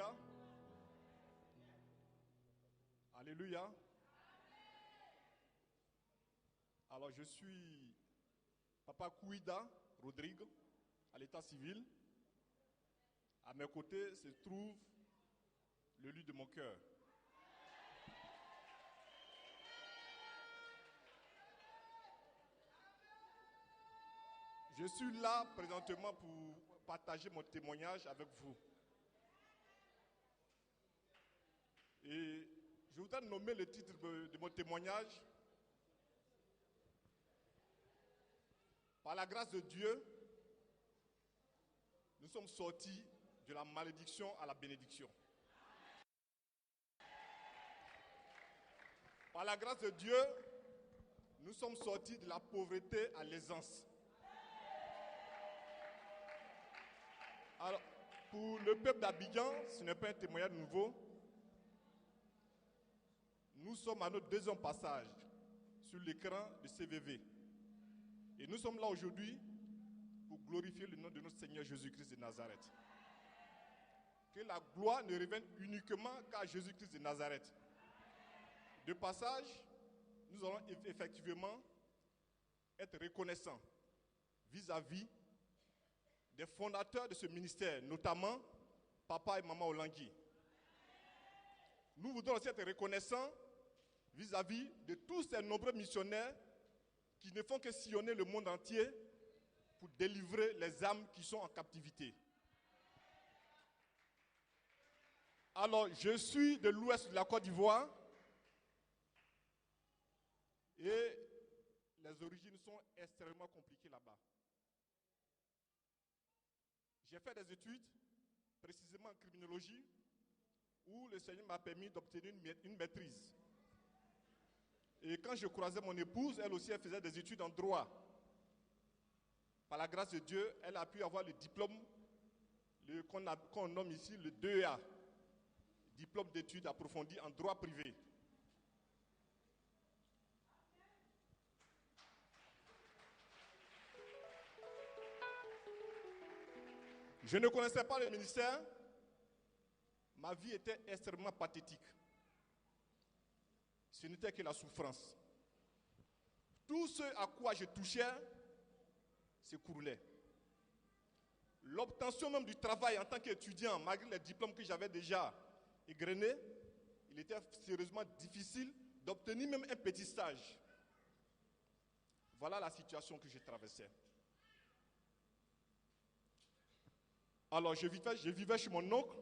Alléluia. Alléluia. Alors je suis Papa Kouida Rodrigue, à l'état civil. À mes côtés se trouve le lieu de mon cœur. Je suis là présentement pour partager mon témoignage avec vous. Et je voudrais nommer le titre de mon témoignage. Par la grâce de Dieu, nous sommes sortis de la malédiction à la bénédiction. Par la grâce de Dieu, nous sommes sortis de la pauvreté à l'aisance. Alors, pour le peuple d'Abidjan, ce n'est pas un témoignage nouveau. Nous sommes à notre deuxième passage sur l'écran de CVV. Et nous sommes là aujourd'hui pour glorifier le nom de notre Seigneur Jésus-Christ de Nazareth. Que la gloire ne revienne uniquement qu'à Jésus-Christ de Nazareth. De passage, nous allons effectivement être reconnaissants vis-à-vis des fondateurs de ce ministère, notamment Papa et Maman Olangui. Nous voudrons aussi être reconnaissants vis-à-vis de tous ces nombreux missionnaires qui ne font que sillonner le monde entier pour délivrer les âmes qui sont en captivité. Alors, je suis de l'ouest de la Côte d'Ivoire et les origines sont extrêmement compliquées là-bas. J'ai fait des études, précisément en criminologie, où le Seigneur m'a permis d'obtenir une maîtrise. Et quand je croisais mon épouse, elle aussi, elle faisait des études en droit. Par la grâce de Dieu, elle a pu avoir le diplôme qu'on nomme ici le 2A, diplôme d'études approfondies en droit privé. Je ne connaissais pas le ministère. Ma vie était extrêmement pathétique. Ce n'était que la souffrance. Tout ce à quoi je touchais s'écroulait. L'obtention même du travail en tant qu'étudiant, malgré les diplômes que j'avais déjà égrenés, il était sérieusement difficile d'obtenir même un petit stage. Voilà la situation que je traversais. Alors je vivais chez mon oncle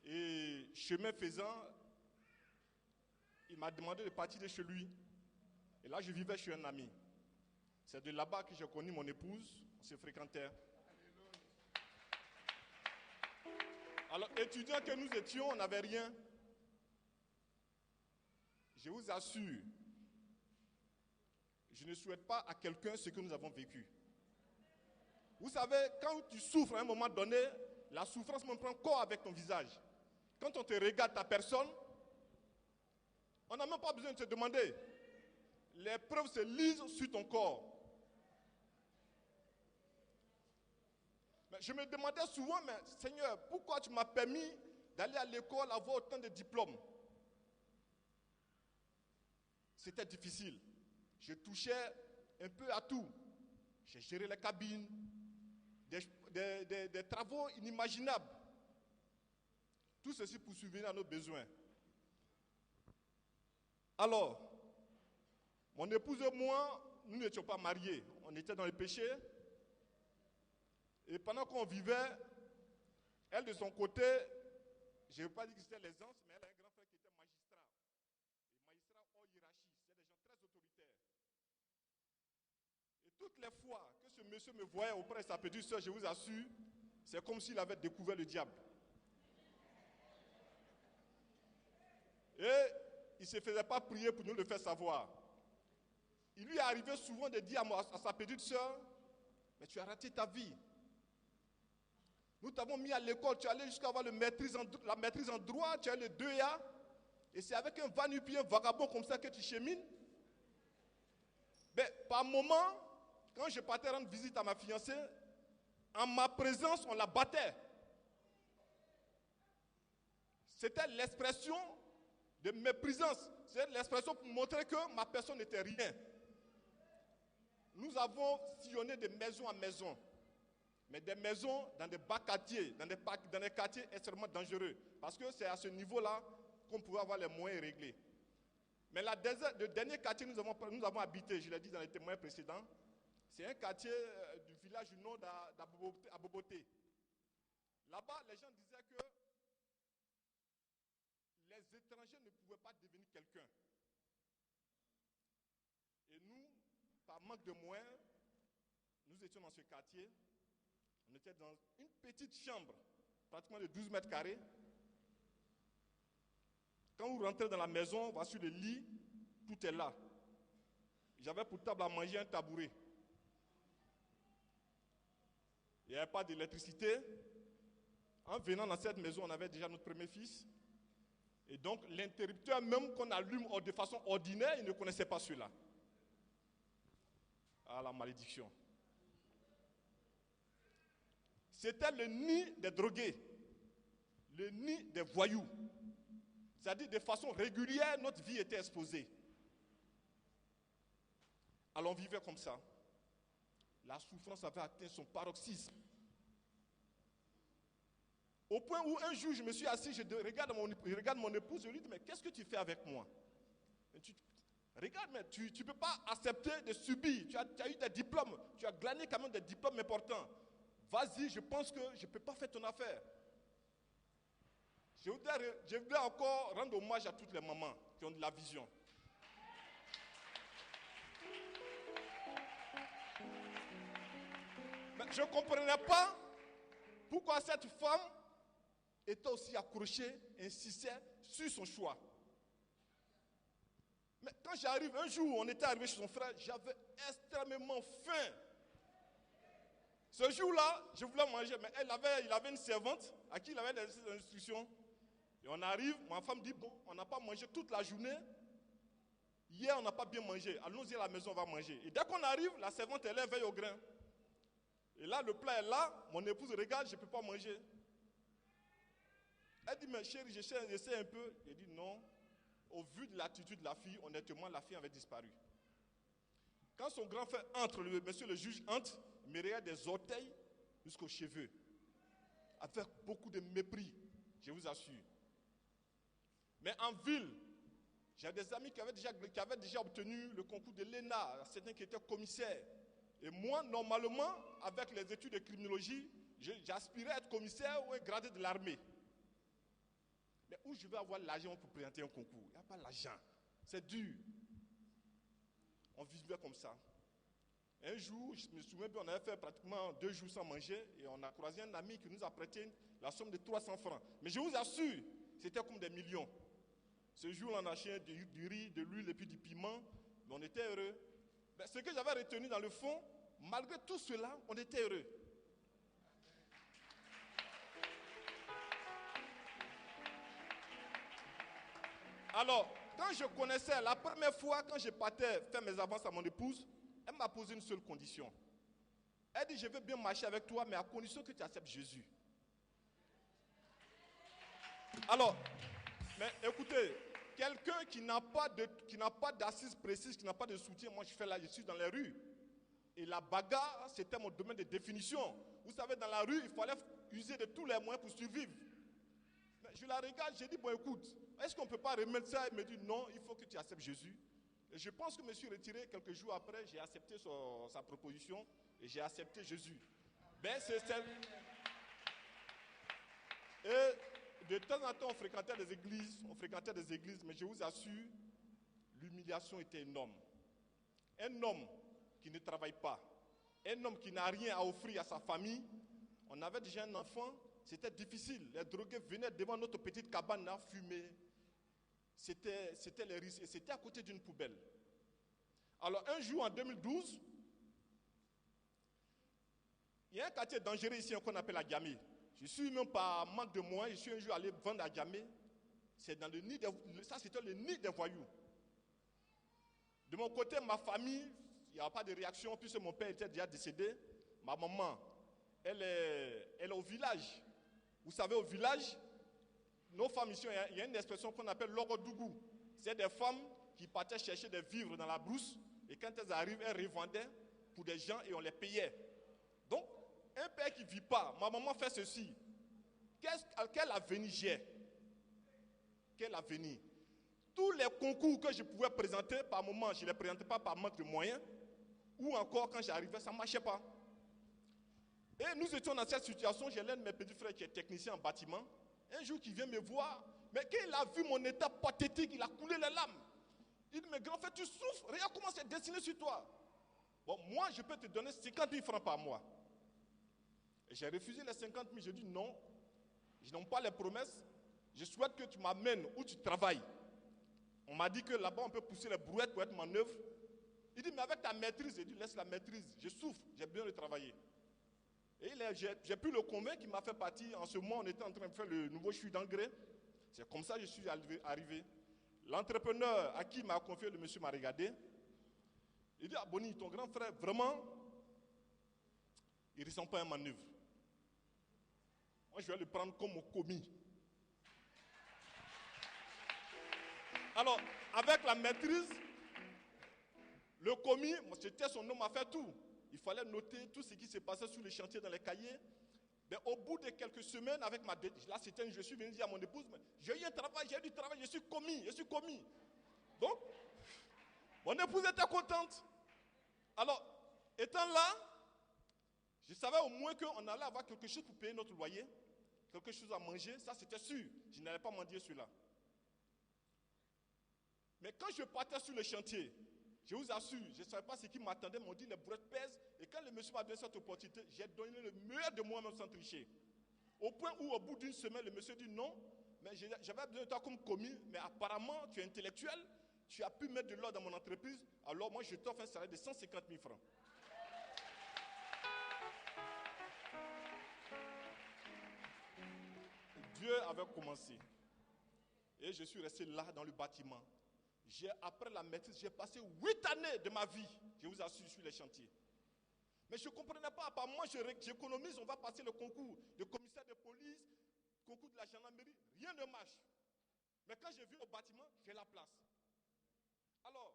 et chemin faisant, il m'a demandé de partir de chez lui. Et là je vivais chez un ami. C'est de là-bas que j'ai connu mon épouse, on se fréquentait. Alors étudiants que nous étions, on n'avait rien. Je vous assure, je ne souhaite pas à quelqu'un ce que nous avons vécu. Vous savez, quand tu souffres à un moment donné, la souffrance me prend corps avec ton visage. Quand on te regarde ta personne, on n'a même pas besoin de te demander. Les preuves se lisent sur ton corps. Mais je me demandais souvent, mais Seigneur, pourquoi tu m'as permis d'aller à l'école, avoir autant de diplômes? C'était difficile. Je touchais un peu à tout. J'ai géré les cabines, des travaux inimaginables. Tout ceci pour subvenir à nos besoins. Alors, mon épouse et moi, nous n'étions pas mariés. On était dans le péché. Et pendant qu'on vivait, elle de son côté, je ne veux pas dire que c'était l'aisance, mais elle a un grand frère qui était magistrat. Et magistrat hors hiérarchie, c'est des gens très autoritaires. Et toutes les fois que ce monsieur me voyait auprès de sa petite soeur, je vous assure, c'est comme s'il avait découvert le diable. Et il ne se faisait pas prier pour nous le faire savoir. Il lui est arrivé souvent de dire à sa petite soeur, mais tu as raté ta vie. Nous t'avons mis à l'école, tu es allé jusqu'à avoir la maîtrise en droit, tu as le 2A, et c'est avec un va-nu-pied, un vagabond comme ça que tu chemines. Mais par moment, quand je partais rendre visite à ma fiancée, en ma présence, on la battait. C'était l'expression de méprisance. C'est l'expression pour montrer que ma personne n'était rien. Nous avons sillonné de maison en maison. Mais des maisons dans des bas quartiers, dans des quartiers extrêmement dangereux. Parce que c'est à ce niveau-là qu'on pouvait avoir les moyens réglés. Mais le dernier quartier que nous avons habité, je l'ai dit dans les témoins précédents, c'est un quartier du village du nord à Boboté. Là-bas, les gens disaient que les étrangers ne pouvaient pas devenir quelqu'un. Et nous, par manque de moyens, nous étions dans ce quartier. On était dans une petite chambre, pratiquement de 12 mètres carrés. Quand vous rentrez dans la maison, on va sur le lit, tout est là. J'avais pour table à manger un tabouret. Il n'y avait pas d'électricité. En venant dans cette maison, on avait déjà notre premier fils. Et donc, l'interrupteur même qu'on allume de façon ordinaire, il ne connaissait pas celui-là. Ah, la malédiction. C'était le nid des drogués, le nid des voyous. C'est-à-dire, de façon régulière, notre vie était exposée. Alors, on vivait comme ça. La souffrance avait atteint son paroxysme. Au point où un jour, je me suis assis, je regarde mon épouse, je lui dis, mais qu'est-ce que tu fais avec moi? Regarde, mais tu ne peux pas accepter de subir. Tu as eu des diplômes, tu as glané quand même des diplômes importants. Vas-y, je pense que je ne peux pas faire ton affaire. Je voudrais encore rendre hommage à toutes les mamans qui ont de la vision. Mais je ne comprenais pas pourquoi cette femme était aussi accrochée, insistait sur son choix. Mais quand j'arrive, un jour, on était arrivé chez son frère, j'avais extrêmement faim. Ce jour-là, je voulais manger, mais il avait une servante à qui il avait des instructions. Et on arrive, ma femme dit, bon, on n'a pas mangé toute la journée. Hier, on n'a pas bien mangé. Allons-y à la maison, on va manger. Et dès qu'on arrive, la servante, elle veille au grain. Et là, le plat est là, mon épouse regarde, je ne peux pas manger. Elle dit, mais chérie, j'essaie un peu. Il dit, non. Au vu de l'attitude de la fille, honnêtement, la fille avait disparu. Quand son grand frère entre, monsieur le juge entre, il me regarde des orteils jusqu'aux cheveux. Avec beaucoup de mépris, je vous assure. Mais en ville, j'ai des amis qui avaient déjà obtenu le concours de l'ENA, certains qui étaient commissaires. Et moi, normalement, avec les études de criminologie, j'aspirais à être commissaire ou un gradé de l'armée. Mais où je vais avoir l'argent pour présenter un concours? Il n'y a pas l'argent. C'est dur. On vivait comme ça. Un jour, je me souviens bien, on avait fait pratiquement 2 jours sans manger et on a croisé un ami qui nous a prêté la somme de 300 francs. Mais je vous assure, c'était comme des millions. Ce jour, on a acheté du riz, de l'huile et puis du piment, mais on était heureux. Mais ce que j'avais retenu dans le fond, malgré tout cela, on était heureux. Alors, quand je connaissais, la première fois, quand je partais faire mes avances à mon épouse, elle m'a posé une seule condition. Elle dit, je veux bien marcher avec toi, mais à condition que tu acceptes Jésus. Alors, mais écoutez, quelqu'un qui n'a pas d'assise précise, qui n'a pas de soutien, moi je suis dans les rues. Et la bagarre, c'était mon domaine de définition. Vous savez, dans la rue, il fallait user de tous les moyens pour survivre. Mais je la regarde, j'ai dit, bon écoute, est-ce qu'on ne peut pas remettre ça? Elle me dit, non, il faut que tu acceptes Jésus. Et je pense que je me suis retiré quelques jours après, j'ai accepté sa proposition et j'ai accepté Jésus. Ben, et de temps en temps, on fréquentait des églises, mais je vous assure, l'humiliation était énorme. Un homme qui ne travaille pas, un homme qui n'a rien à offrir à sa famille, on avait déjà un enfant, c'était difficile. Les drogués venaient devant notre petite cabane là, fumer. C'était les risques et c'était à côté d'une poubelle. Alors un jour en 2012, il y a un quartier dangereux ici qu'on appelle Agamé. Je suis même par manque de moyens, je suis un jour allé vendre à Agamé. C'est dans le nid ça c'était le nid des voyous. De mon côté, ma famille, il n'y a pas de réaction puisque mon père était déjà décédé. Ma maman, elle est au village. Vous savez, au village, nos femmes ici, il y a une expression qu'on appelle l'orodougou. C'est des femmes qui partaient chercher des vivres dans la brousse et quand elles arrivent, elles revendaient pour des gens et on les payait. Donc, un père qui ne vit pas, ma maman fait ceci. Quel avenir j'ai? Quel avenir? Tous les concours que je pouvais présenter, par moment, je ne les présentais pas par manque de moyens, ou encore quand j'arrivais, ça ne marchait pas. Et nous étions dans cette situation, j'ai l'un de mes petits frères qui est technicien en bâtiment. Un jour, qui vient me voir, mais quand il a vu mon état pathétique, il a coulé les larmes. Il dit, mais grand frère, tu souffres, regarde comment c'est dessiné sur toi. Bon, moi, je peux te donner 50 000 francs par mois. Et j'ai refusé les 50 000, j'ai dit non, je n'aime pas les promesses, je souhaite que tu m'amènes où tu travailles. On m'a dit que là-bas, on peut pousser les brouettes pour être manœuvre. Il dit, mais avec ta maîtrise, j'ai dit, laisse la maîtrise, je souffre, j'ai besoin de travailler. Et j'ai pu le convaincre, il m'a fait partir. En ce moment, on était en train de faire le nouveau chuis d'engrais. C'est comme ça que je suis arrivé. L'entrepreneur à qui il m'a confié, le monsieur m'a regardé. Il dit, ah Boni, ton grand frère, vraiment, il ne ressemble pas à un manœuvre. Moi, je vais le prendre comme mon commis. Alors, avec la maîtrise, le commis, c'était son homme à faire tout. Il fallait noter tout ce qui se passait sur les chantiers dans les cahiers. Mais au bout de quelques semaines, avec ma dette, là, je suis venu dire à mon épouse, j'ai eu un travail, j'ai eu du travail, je suis commis. Donc, mon épouse était contente. Alors, étant là, je savais au moins qu'on allait avoir quelque chose pour payer notre loyer, quelque chose à manger, ça c'était sûr. Je n'allais pas mendier celui-là. Mais quand je partais sur le chantier, je vous assure, je ne savais pas ce qui m'attendait, m'ont dit les brouettes pèsent. Et quand le monsieur m'a donné cette opportunité, j'ai donné le meilleur de moi-même sans tricher. Au point où, au bout d'une semaine, le monsieur dit non, mais j'avais besoin de toi comme commis, mais apparemment, tu es intellectuel, tu as pu mettre de l'ordre dans mon entreprise, alors moi, je t'offre un salaire de 150 000 francs. Dieu avait commencé. Et je suis resté là dans le bâtiment. Après la maîtrise, j'ai passé 8 années de ma vie, je vous assure, sur les chantiers. Mais je ne comprenais pas, apparemment j'économise, on va passer le concours de commissaire de police, concours de la gendarmerie, rien ne marche. Mais quand je viens au bâtiment, j'ai la place. Alors,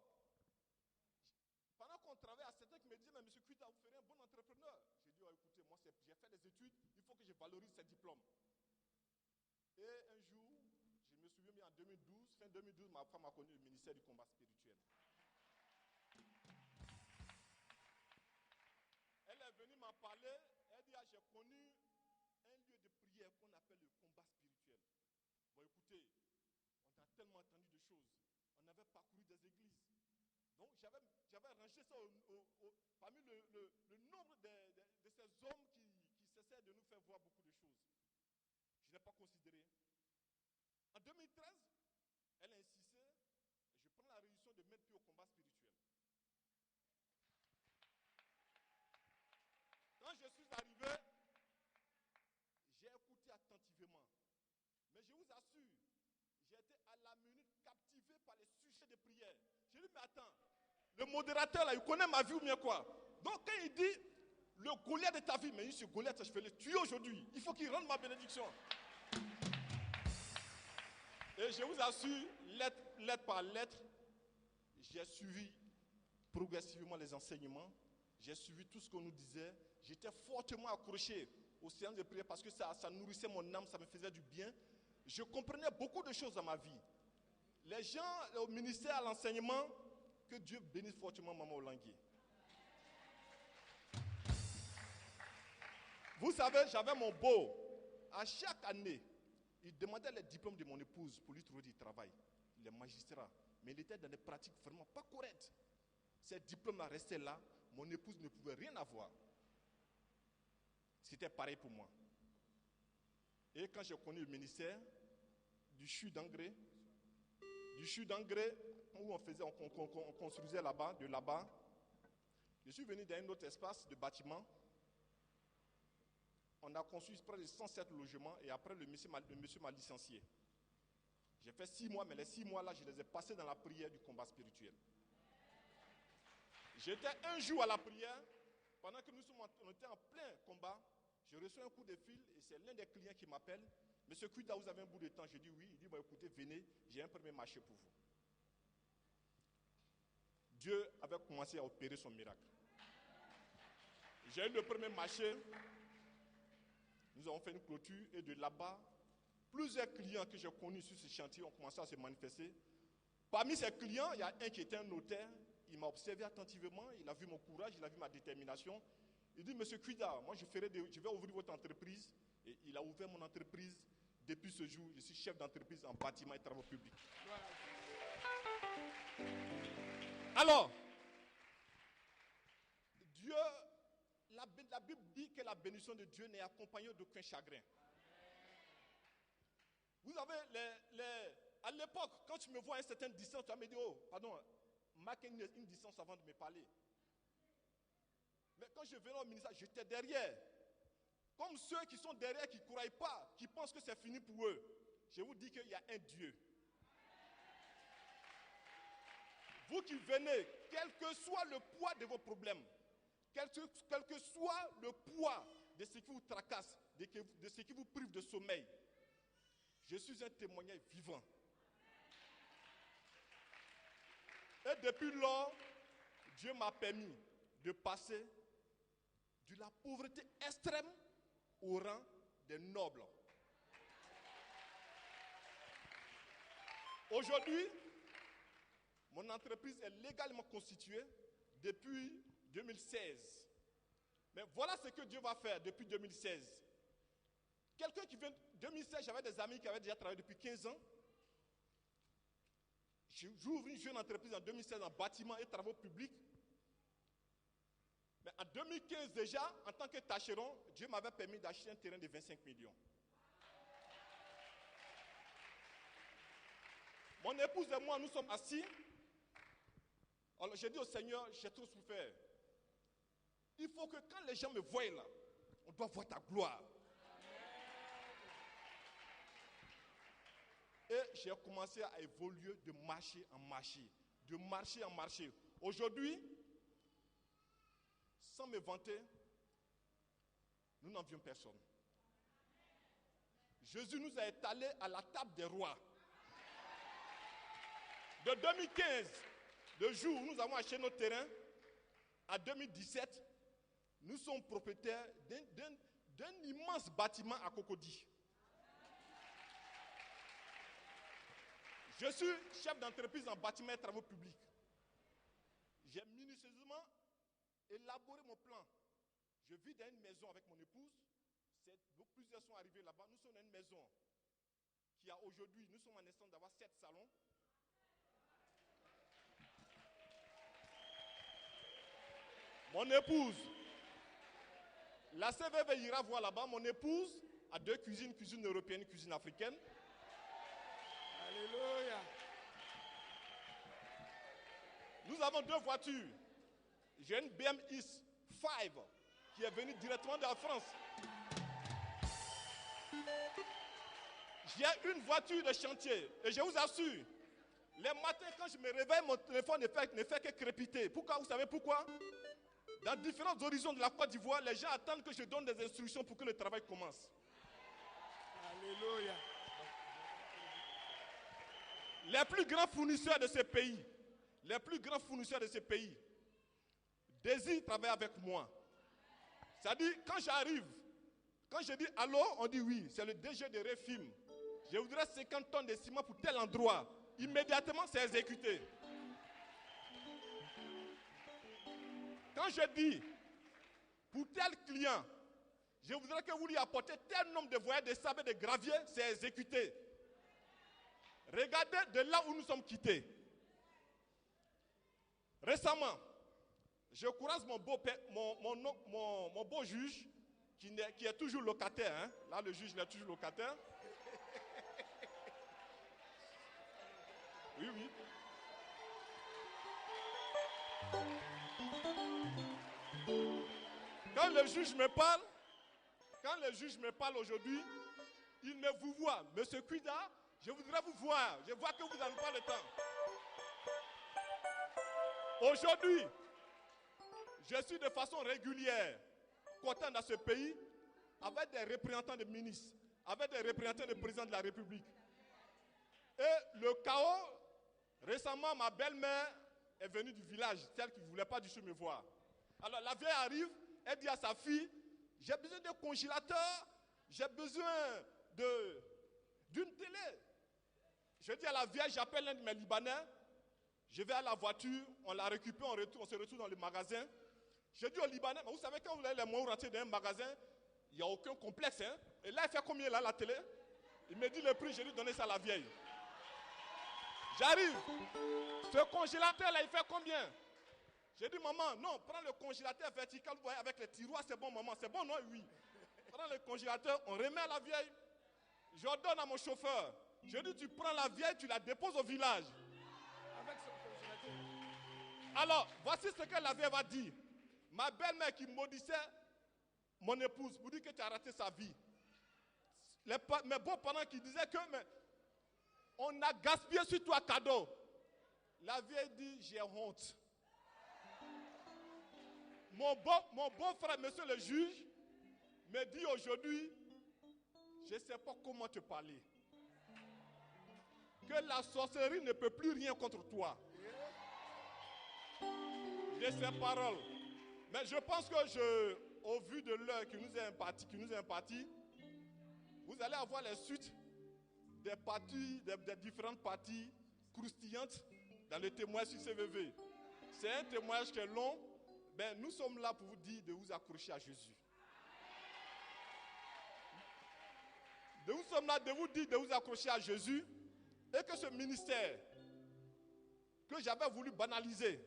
pendant qu'on travaille, à certains qui me disaient, mais monsieur Kuita, vous ferez un bon entrepreneur. J'ai dit, oh, écoutez, moi j'ai fait des études, il faut que je valorise ces diplômes. Et un jour, je me souviens bien en 2012, fin 2012, ma femme a connu le ministère du combat spirituel. Elle est venue m'en parler, elle dit, ah, j'ai connu un lieu de prière qu'on appelle le combat spirituel. Bon écoutez, on a tellement entendu de choses, on avait parcouru des églises. Donc j'avais rangé ça parmi le nombre de ces hommes qui cessaient de nous faire voir beaucoup de choses. Je n'ai pas considéré. En 2013, elle a insisté, je prends la résolution de mettre pied au combat spirituel. Quand je suis arrivé, j'ai écouté attentivement. Mais je vous assure, j'ai été à la minute captivé par les sujets de prière. J'ai dit, mais attends, le modérateur là, il connaît ma vie ou bien quoi? Donc quand il dit, le Goliath de ta vie, mais ce Goliath, je vais le tuer aujourd'hui. Il faut qu'il rende ma bénédiction. Et je vous assure, lettre par lettre, j'ai suivi progressivement les enseignements. J'ai suivi tout ce qu'on nous disait. J'étais fortement accroché aux séances de prière parce que ça nourrissait mon âme, ça me faisait du bien. Je comprenais beaucoup de choses dans ma vie. Les gens au ministère, à l'enseignement, que Dieu bénisse fortement Maman Olanguier. Vous savez, j'avais mon beau. À chaque année, il demandait les diplômes de mon épouse pour lui trouver du travail. Il est magistrat. Mais il était dans des pratiques vraiment pas correctes. Ces diplômes-là restaient là. Mon épouse ne pouvait rien avoir. C'était pareil pour moi. Et quand j'ai connu le ministère du CHU d'engrais, où on construisait là-bas, de là-bas, je suis venu dans un autre espace de bâtiment. On a construit près de 107 logements et après le monsieur m'a licencié. J'ai fait 6 mois, mais les 6 mois là, je les ai passés dans la prière du combat spirituel. J'étais un jour à la prière, pendant que on était en plein combat, je reçois un coup de fil et c'est l'un des clients qui m'appelle. Monsieur Kuida, vous avez un bout de temps? Je dis oui. Il dit, bon, écoutez, venez, j'ai un premier marché pour vous. Dieu avait commencé à opérer son miracle. J'ai eu le premier marché. Nous avons fait une clôture et de là-bas, plusieurs clients que j'ai connus sur ce chantier ont commencé à se manifester. Parmi ces clients, il y a un qui était un notaire. Il m'a observé attentivement, il a vu mon courage, il a vu ma détermination. Il dit, Monsieur Kuida, moi je vais ouvrir votre entreprise. Et il a ouvert mon entreprise. Depuis ce jour, je suis chef d'entreprise en bâtiment et travaux publics. Alors, Dieu, la Bible dit que la bénédiction de Dieu n'est accompagnée d'aucun chagrin. Vous avez à l'époque, quand tu me vois à une certaine distance, tu vas me dire, oh, pardon, marque une distance avant de me parler. Mais quand je venais au ministère, j'étais derrière. Comme ceux qui sont derrière, qui ne croient pas, qui pensent que c'est fini pour eux. Je vous dis qu'il y a un Dieu. Vous qui venez, quel que soit le poids de vos problèmes, quel que soit le poids de ce qui vous tracasse, de ce qui vous prive de sommeil, je suis un témoignage vivant. Et depuis lors, Dieu m'a permis de passer de la pauvreté extrême au rang des nobles. Aujourd'hui, mon entreprise est légalement constituée depuis 2016. Mais voilà ce que Dieu va faire depuis 2016. Quelqu'un qui vient de 2016, j'avais des amis qui avaient déjà travaillé depuis 15 ans. J'ouvre une jeune entreprise en 2016 en bâtiment et travaux publics. Mais en 2015 déjà, en tant que tâcheron, Dieu m'avait permis d'acheter un terrain de 25 millions. Mon épouse et moi, nous sommes assis. Alors j'ai dit au Seigneur, j'ai trop souffert. Il faut que quand les gens me voient là, on doit voir ta gloire. Et j'ai commencé à évoluer de marché en marché, de marché en marché. Aujourd'hui, sans me vanter, nous n'envions personne. Jésus nous a étalés à la table des rois. De 2015, le jour où nous avons acheté nos terrains, à 2017, nous sommes propriétaires d'un immense bâtiment à Cocody. Je suis chef d'entreprise en bâtiment et travaux publics. J'ai minutieusement élaboré mon plan. Je vis dans une maison avec mon épouse. Plusieurs sont arrivés là-bas. Nous sommes dans une maison qui a aujourd'hui, nous sommes en instant d'avoir 7 salons. Mon épouse, la CVV ira voir là-bas. Mon épouse a 2 cuisines, cuisine européenne, cuisine africaine. Alléluia. Nous avons 2 voitures. J'ai une BMW 5 qui est venue directement de la France. J'ai une voiture de chantier et je vous assure, les matins quand je me réveille, mon téléphone ne fait que crépiter. Pourquoi? Vous savez pourquoi? Dans différents horizons de la Côte d'Ivoire, les gens attendent que je donne des instructions pour que le travail commence. Alléluia. Les plus grands fournisseurs de ce pays, désirent travailler avec moi. C'est-à-dire, quand j'arrive, quand je dis allô, on dit oui, c'est le DG de Refim. Je voudrais 50 tonnes de ciment pour tel endroit. Immédiatement, c'est exécuté. Quand je dis, pour tel client, je voudrais que vous lui apportez tel nombre de voyelles de sable et de gravier, c'est exécuté. Regardez de là où nous sommes quittés. Récemment, je croise mon beau juge, qui est toujours locataire. Hein? Là, le juge il est toujours locataire. Oui, oui. Quand le juge me parle aujourd'hui, il me vous voit. Monsieur Kuida, je voudrais vous voir. Je vois que vous n'avez pas le temps. Aujourd'hui, je suis de façon régulière content dans ce pays avec des représentants de ministres, avec des représentants du président de la République. Et le chaos, récemment, ma belle-mère est venue du village, celle qui ne voulait pas du tout me voir. Alors la vieille arrive, elle dit à sa fille, j'ai besoin d'un congélateur, j'ai besoin d'une télé. Je dis à la vieille, j'appelle l'un de mes Libanais, je vais à la voiture, on la récupère, on se retrouve dans le magasin. Je dis au Libanais, mais vous savez, quand vous avez les moyens de rentrer dans un magasin, il n'y a aucun complexe. Hein? Et là, il fait combien là, la télé? Il me dit le prix, je lui donne ça à la vieille. J'arrive. Ce congélateur-là, il fait combien? J'ai dit, maman, non, prends le congélateur vertical, vous voyez, avec les tiroirs, c'est bon, maman. C'est bon, non? Oui. Prends le congélateur, on remet à la vieille. Je donne à mon chauffeur. Je dis, tu prends la vieille, tu la déposes au village. Avec ce congélateur. Alors, voici ce que la vieille va dire. Ma belle-mère qui maudissait mon épouse, vous dit que tu as raté sa vie. Mes beaux-parents qui disaient que on a gaspillé sur toi cadeau. La vieille dit, j'ai honte. Mon beau-frère, monsieur le juge, me dit aujourd'hui, je ne sais pas comment te parler. Que la sorcellerie ne peut plus rien contre toi. De ces paroles. Mais je pense que au vu de l'heure qui nous est impartie, vous allez avoir les suites des différentes parties croustillantes dans le témoignage sur CVV. C'est un témoignage qui est long, mais nous sommes là pour vous dire de vous accrocher à Jésus. Nous sommes là de vous dire de vous accrocher à Jésus et que ce ministère que j'avais voulu banaliser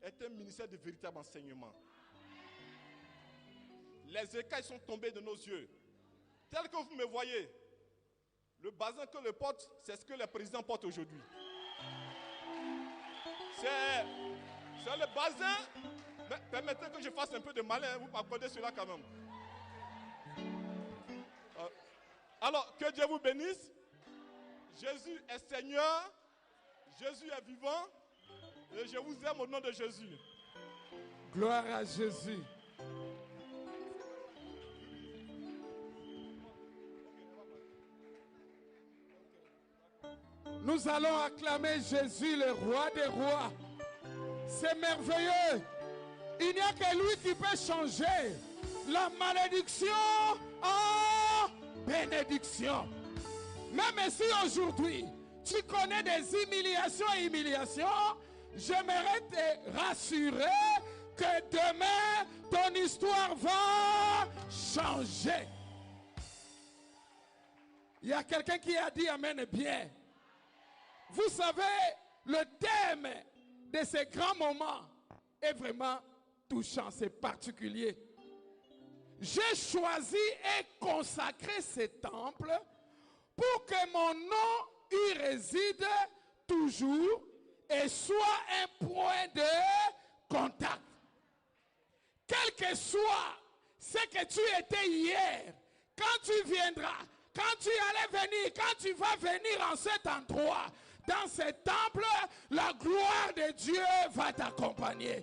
est un ministère de véritable enseignement. Les écailles sont tombées de nos yeux. Tel que vous me voyez, le bazin que le porte, c'est ce que le président porte aujourd'hui. C'est le bazin. Mais permettez que je fasse un peu de malin, vous m'accordez cela quand même. Alors, que Dieu vous bénisse. Jésus est Seigneur. Jésus est vivant. Et je vous aime au nom de Jésus. Gloire à Jésus. Nous allons acclamer Jésus, le roi des rois. C'est merveilleux. Il n'y a que lui qui peut changer la malédiction en bénédiction. Même si aujourd'hui, tu connais des humiliations, j'aimerais te rassurer que demain, ton histoire va changer. Il y a quelqu'un qui a dit Amen bien. Vous savez, le thème de ces grands moments est vraiment touchant, c'est particulier. J'ai choisi et consacré ce temple pour que mon nom y réside toujours et soit un point de contact. Quel que soit ce que tu étais hier, quand tu viendras, quand tu allais venir, quand tu vas venir en cet endroit, dans ce temple, la gloire de Dieu va t'accompagner.